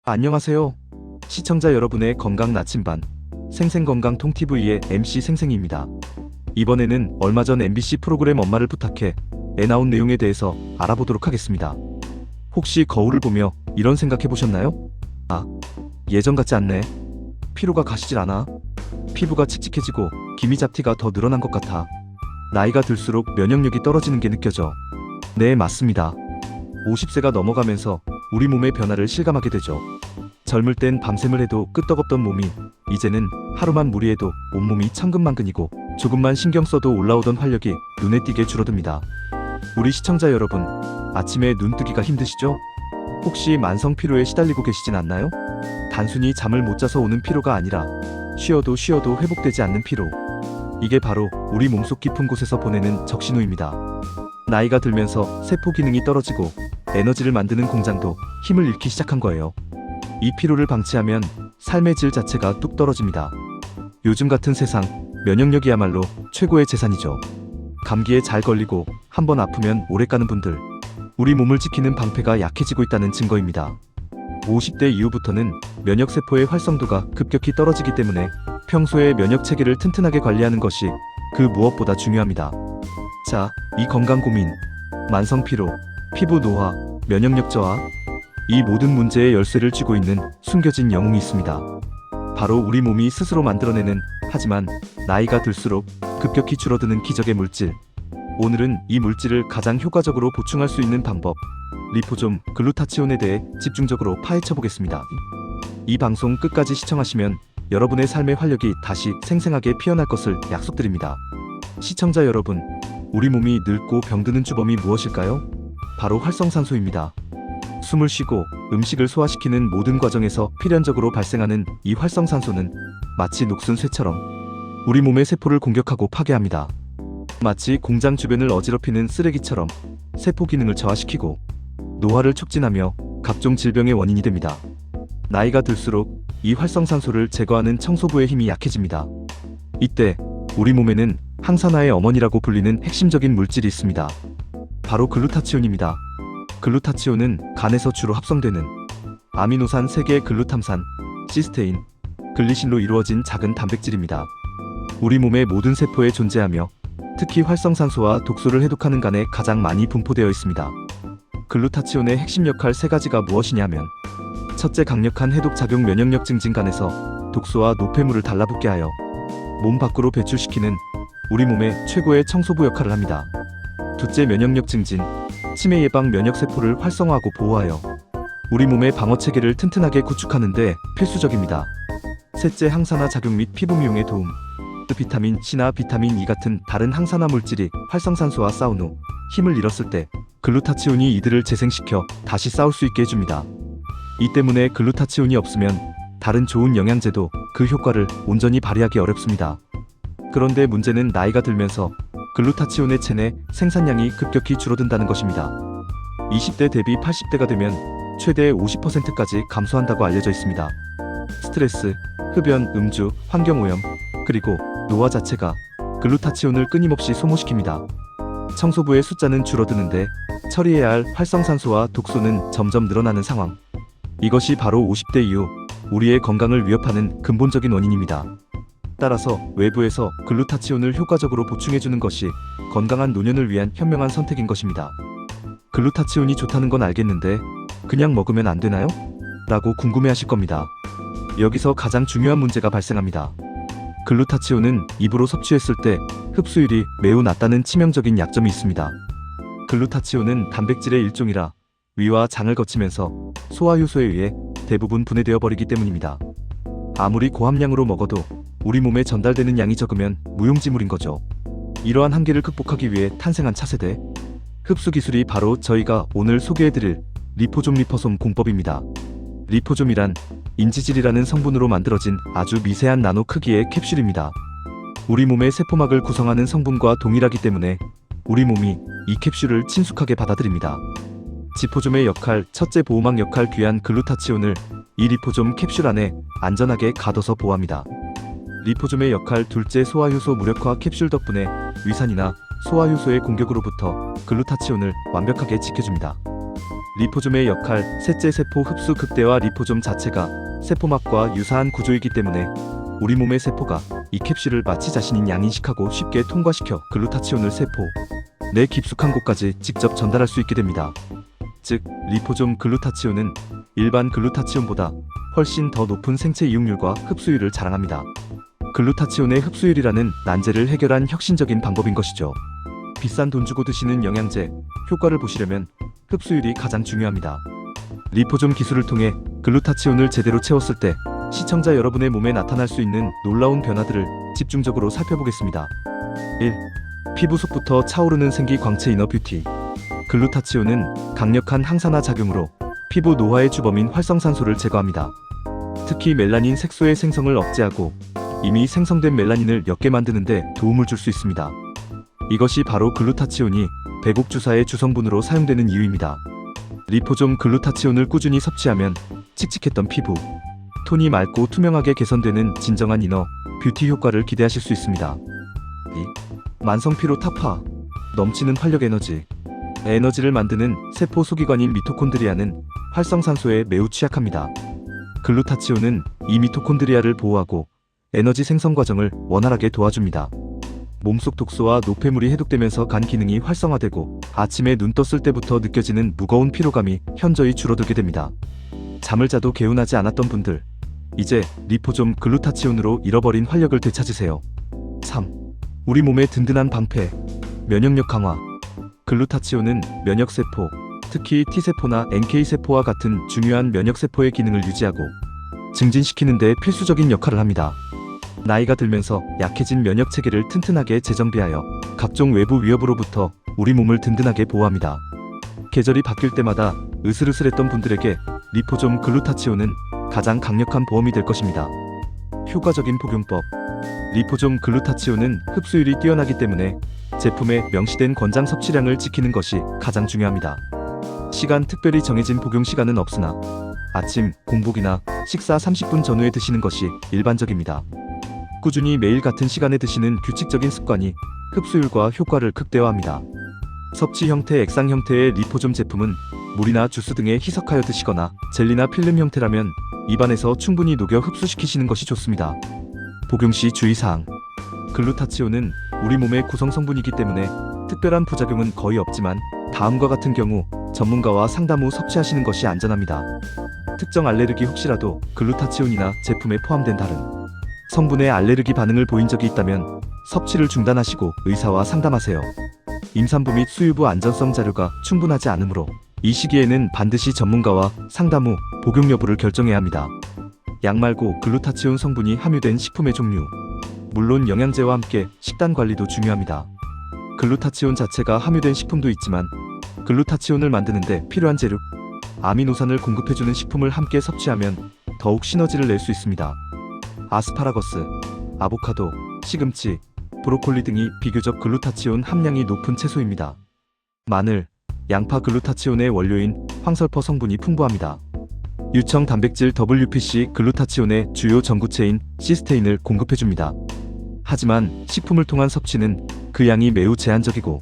안녕하세요. 시청자 여러분의 건강 나침반 생생건강 통TV의 MC 생생입니다. 이번에는 얼마 전 MBC 프로그램 엄마를 부탁해 에 나온 내용에 대해서 알아보도록 하겠습니다. 혹시 거울을 보며 이런 생각해 보셨나요? 아, 예전 같지 않네. 피로가 가시질 않아. 피부가 칙칙해지고 기미잡티가 더 늘어난 것 같아. 나이가 들수록 면역력이 떨어지는 게 느껴져. 네, 맞습니다. 50세가 넘어가면서 우리 몸의 변화를 실감하게 되죠. 젊을 땐 밤샘을 해도 끄떡없던 몸이 이제는 하루만 무리해도 온몸이 천근만근이고 조금만 신경 써도 올라오던 활력이 눈에 띄게 줄어듭니다. 우리 시청자 여러분, 아침에 눈 뜨기가 힘드시죠? 혹시 만성 피로에 시달리고 계시진 않나요? 단순히 잠을 못 자서 오는 피로가 아니라 쉬어도 회복되지 않는 피로. 이게 바로 우리 몸속 깊은 곳에서 보내는 적신호입니다. 나이가 들면서 세포 기능이 떨어지고 에너지를 만드는 공장도 힘을 잃기 시작한 거예요. 이 피로를 방치하면 삶의 질 자체가 뚝 떨어집니다. 요즘 같은 세상, 면역력이야말로 최고의 재산이죠. 감기에 잘 걸리고 한번 아프면 오래 가는 분들, 우리 몸을 지키는 방패가 약해지고 있다는 증거입니다. 50대 이후부터는 면역세포의 활성도가 급격히 떨어지기 때문에 평소에 면역 체계를 튼튼하게 관리하는 것이 그 무엇보다 중요합니다. 자, 이 건강 고민, 만성 피로, 피부 노화, 면역력 저하, 이 모든 문제의 열쇠를 쥐고 있는 숨겨진 영웅이 있습니다. 바로 우리 몸이 스스로 만들어내는, 하지만 나이가 들수록 급격히 줄어드는 기적의 물질. 오늘은 이 물질을 가장 효과적으로 보충할 수 있는 방법, 리포좀 글루타치온에 대해 집중적으로 파헤쳐 보겠습니다. 이 방송 끝까지 시청하시면 여러분의 삶의 활력이 다시 생생하게 피어날 것을 약속드립니다. 시청자 여러분, 우리 몸이 늙고 병드는 주범이 무엇일까요? 바로 활성산소입니다. 숨을 쉬고 음식을 소화시키는 모든 과정에서 필연적으로 발생하는 이 활성산소는 마치 녹슨 쇠처럼 우리 몸의 세포를 공격하고 파괴합니다. 마치 공장 주변을 어지럽히는 쓰레기처럼 세포 기능을 저하시키고 노화를 촉진하며 각종 질병의 원인이 됩니다. 나이가 들수록 이 활성산소를 제거하는 청소부의 힘이 약해집니다. 이때 우리 몸에는 항산화의 어머니라고 불리는 핵심적인 물질이 있습니다. 바로 글루타치온입니다. 글루타치온은 간에서 주로 합성되는 아미노산 3개의 글루탐산, 시스테인, 글리신로 이루어진 작은 단백질입니다. 우리 몸의 모든 세포에 존재하며 특히 활성산소와 독소를 해독하는 간에 가장 많이 분포되어 있습니다. 글루타치온의 핵심 역할 3가지가 무엇이냐면, 첫째, 강력한 해독작용, 면역력 증진. 간에서 독소와 노폐물을 달라붙게 하여 몸 밖으로 배출시키는 우리 몸의 최고의 청소부 역할을 합니다. 둘째, 면역력 증진, 치매 예방, 면역세포를 활성화하고 보호하여 우리 몸의 방어체계를 튼튼하게 구축하는 데 필수적입니다. 셋째, 항산화 작용 및 피부 미용에 도움, 비타민 C나 비타민 E 같은 다른 항산화 물질이 활성산소와 싸운 후 힘을 잃었을 때 글루타치온이 이들을 재생시켜 다시 싸울 수 있게 해줍니다. 이 때문에 글루타치온이 없으면 다른 좋은 영양제도 그 효과를 온전히 발휘하기 어렵습니다. 그런데 문제는 나이가 들면서 글루타치온의 체내 생산량이 급격히 줄어든다는 것입니다. 20대 대비 80대가 되면 최대 50%까지 감소한다고 알려져 있습니다. 스트레스, 흡연, 음주, 환경오염, 그리고 노화 자체가 글루타치온을 끊임없이 소모시킵니다. 청소부의 숫자는 줄어드는데 처리해야 할 활성산소와 독소는 점점 늘어나는 상황. 이것이 바로 50대 이후 우리의 건강을 위협하는 근본적인 원인입니다. 따라서 외부에서 글루타치온을 효과적으로 보충해주는 것이 건강한 노년을 위한 현명한 선택인 것입니다. 글루타치온이 좋다는 건 알겠는데 그냥 먹으면 안 되나요? 라고 궁금해하실 겁니다. 여기서 가장 중요한 문제가 발생합니다. 글루타치온은 입으로 섭취했을 때 흡수율이 매우 낮다는 치명적인 약점이 있습니다. 글루타치온은 단백질의 일종이라 위와 장을 거치면서 소화효소에 의해 대부분 분해되어 버리기 때문입니다. 아무리 고함량으로 먹어도 우리 몸에 전달되는 양이 적으면 무용지물인 거죠. 이러한 한계를 극복하기 위해 탄생한 차세대 흡수 기술이 바로 저희가 오늘 소개해드릴 리포좀 리퍼솜 공법입니다. 리포좀이란 인지질이라는 성분으로 만들어진 아주 미세한 나노 크기의 캡슐입니다. 우리 몸의 세포막을 구성하는 성분과 동일하기 때문에 우리 몸이 이 캡슐을 친숙하게 받아들입니다. 지포좀의 역할, 첫째, 보호막 역할, 귀한 글루타치온을 이 리포좀 캡슐 안에 안전하게 가둬서 보호합니다. 리포좀의 역할, 둘째, 소화효소 무력화, 캡슐 덕분에 위산이나 소화효소의 공격으로부터 글루타치온을 완벽하게 지켜줍니다. 리포좀의 역할, 셋째 세포 흡수 극대화. 리포좀 자체가 세포막과 유사한 구조이기 때문에 우리 몸의 세포가 이 캡슐을 마치 자신인 양 인식하고 쉽게 통과시켜 글루타치온을 세포 내 깊숙한 곳까지 직접 전달할 수 있게 됩니다. 즉, 리포좀 글루타치온은 일반 글루타치온보다 훨씬 더 높은 생체 이용률과 흡수율을 자랑합니다. 글루타치온의 흡수율이라는 난제를 해결한 혁신적인 방법인 것이죠. 비싼 돈 주고 드시는 영양제, 효과를 보시려면 흡수율이 가장 중요합니다. 리포좀 기술을 통해 글루타치온을 제대로 채웠을 때 시청자 여러분의 몸에 나타날 수 있는 놀라운 변화들을 집중적으로 살펴보겠습니다. 1. 피부 속부터 차오르는 생기 광채 이너 뷰티. 글루타치온은 강력한 항산화 작용으로 피부 노화의 주범인 활성산소를 제거합니다. 특히 멜라닌 색소의 생성을 억제하고 이미 생성된 멜라닌을 옅게 만드는 데 도움을 줄 수 있습니다. 이것이 바로 글루타치온이 배곡 주사의 주성분으로 사용되는 이유입니다. 리포좀 글루타치온을 꾸준히 섭취하면 칙칙했던 피부, 톤이 맑고 투명하게 개선되는 진정한 이너 뷰티 효과를 기대하실 수 있습니다. 2. 만성피로 타파. 넘치는 활력 에너지. 에너지를 만드는 세포 소기관인 미토콘드리아는 활성산소에 매우 취약합니다. 글루타치온은 이 미토콘드리아를 보호하고 에너지 생성 과정을 원활하게 도와줍니다. 몸속 독소와 노폐물이 해독되면서 간 기능이 활성화되고 아침에 눈 떴을 때부터 느껴지는 무거운 피로감이 현저히 줄어들게 됩니다. 잠을 자도 개운하지 않았던 분들, 이제 리포좀 글루타치온으로 잃어버린 활력을 되찾으세요. 3. 우리 몸의 든든한 방패, 면역력 강화. 글루타치온은 면역세포, 특히 T세포나 NK세포와 같은 중요한 면역세포의 기능을 유지하고 증진시키는 데 필수적인 역할을 합니다. 나이가 들면서 약해진 면역체계를 튼튼하게 재정비하여 각종 외부 위협으로부터 우리 몸을 든든하게 보호합니다. 계절이 바뀔 때마다 으슬으슬했던 분들에게 리포좀 글루타치온은 가장 강력한 보험이 될 것입니다. 효과적인 복용법. 리포좀 글루타치온은 흡수율이 뛰어나기 때문에 제품에 명시된 권장 섭취량을 지키는 것이 가장 중요합니다. 시간 특별히 정해진 복용 시간은 없으나 아침, 공복이나 식사 30분 전후에 드시는 것이 일반적입니다. 꾸준히 매일 같은 시간에 드시는 규칙적인 습관이 흡수율과 효과를 극대화합니다. 섭취 형태, 액상 형태의 리포좀 제품은 물이나 주스 등에 희석하여 드시거나 젤리나 필름 형태라면 입안에서 충분히 녹여 흡수시키시는 것이 좋습니다. 복용 시 주의사항. 글루타치온은 우리 몸의 구성 성분이기 때문에 특별한 부작용은 거의 없지만 다음과 같은 경우 전문가와 상담 후 섭취하시는 것이 안전합니다. 특정 알레르기, 혹시라도 글루타치온이나 제품에 포함된 다른 성분의 알레르기 반응을 보인 적이 있다면 섭취를 중단하시고 의사와 상담하세요. 임산부 및 수유부 안전성 자료가 충분하지 않으므로 이 시기에는 반드시 전문가와 상담 후 복용 여부를 결정해야 합니다. 약 말고 글루타치온 성분이 함유된 식품의 종류, 물론 영양제와 함께 식단 관리도 중요합니다. 글루타치온 자체가 함유된 식품도 있지만 글루타치온을 만드는 데 필요한 재료, 아미노산을 공급해주는 식품을 함께 섭취하면 더욱 시너지를 낼 수 있습니다. 아스파라거스, 아보카도, 시금치, 브로콜리 등이 비교적 글루타치온 함량이 높은 채소입니다. 마늘, 양파. 글루타치온의 원료인 황설퍼 성분이 풍부합니다. 유청 단백질 WPC 글루타치온의 주요 전구체인 시스테인을 공급해줍니다. 하지만 식품을 통한 섭취는 그 양이 매우 제한적이고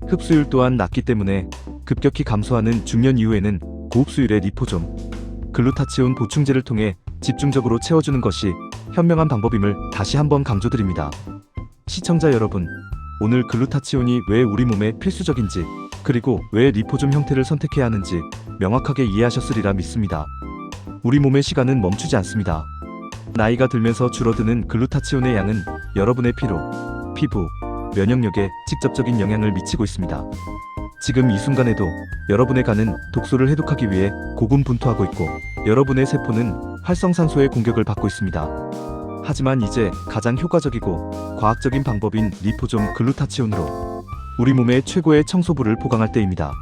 흡수율 또한 낮기 때문에 급격히 감소하는 중년 이후에는 고흡수율의 리포좀 글루타치온 보충제를 통해 집중적으로 채워주는 것이 현명한 방법임을 다시 한번 강조드립니다. 시청자 여러분, 오늘 글루타치온이 왜 우리 몸에 필수적인지, 그리고 왜 리포좀 형태를 선택해야 하는지 명확하게 이해하셨으리라 믿습니다. 우리 몸의 시간은 멈추지 않습니다. 나이가 들면서 줄어드는 글루타치온의 양은 여러분의 피로, 피부, 면역력에 직접적인 영향을 미치고 있습니다. 지금 이 순간에도 여러분의 간은 독소를 해독하기 위해 고군분투하고 있고 여러분의 세포는 활성산소의 공격을 받고 있습니다. 하지만 이제 가장 효과적이고 과학적인 방법인 리포좀 글루타치온으로 우리 몸의 최고의 청소부를 보강할 때입니다.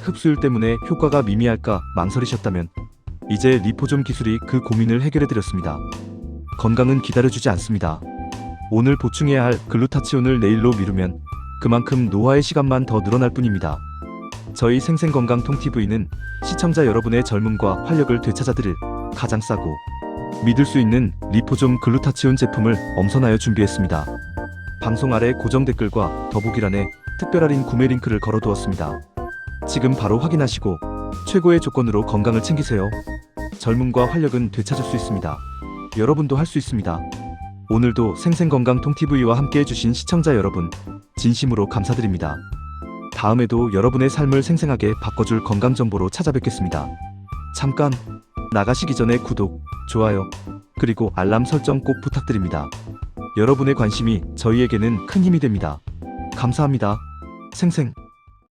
흡수율 때문에 효과가 미미할까 망설이셨다면 이제 리포좀 기술이 그 고민을 해결해드렸습니다. 건강은 기다려주지 않습니다. 오늘 보충해야 할 글루타치온을 내일로 미루면 그만큼 노화의 시간만 더 늘어날 뿐입니다. 저희 생생건강통TV는 시청자 여러분의 젊음과 활력을 되찾아드릴 가장 싸고 믿을 수 있는 리포좀 글루타치온 제품을 엄선하여 준비했습니다. 방송 아래 고정 댓글과 더보기란에 특별 할인 구매 링크를 걸어두었습니다. 지금 바로 확인하시고 최고의 조건으로 건강을 챙기세요. 젊음과 활력은 되찾을 수 있습니다. 여러분도 할 수 있습니다. 오늘도 생생건강통TV와 함께 해주신 시청자 여러분, 진심으로 감사드립니다. 다음에도 여러분의 삶을 생생하게 바꿔줄 건강정보로 찾아뵙겠습니다. 잠깐 나가시기 전에 구독, 좋아요, 그리고 알람 설정 꼭 부탁드립니다. 여러분의 관심이 저희에게는 큰 힘이 됩니다. 감사합니다. 생생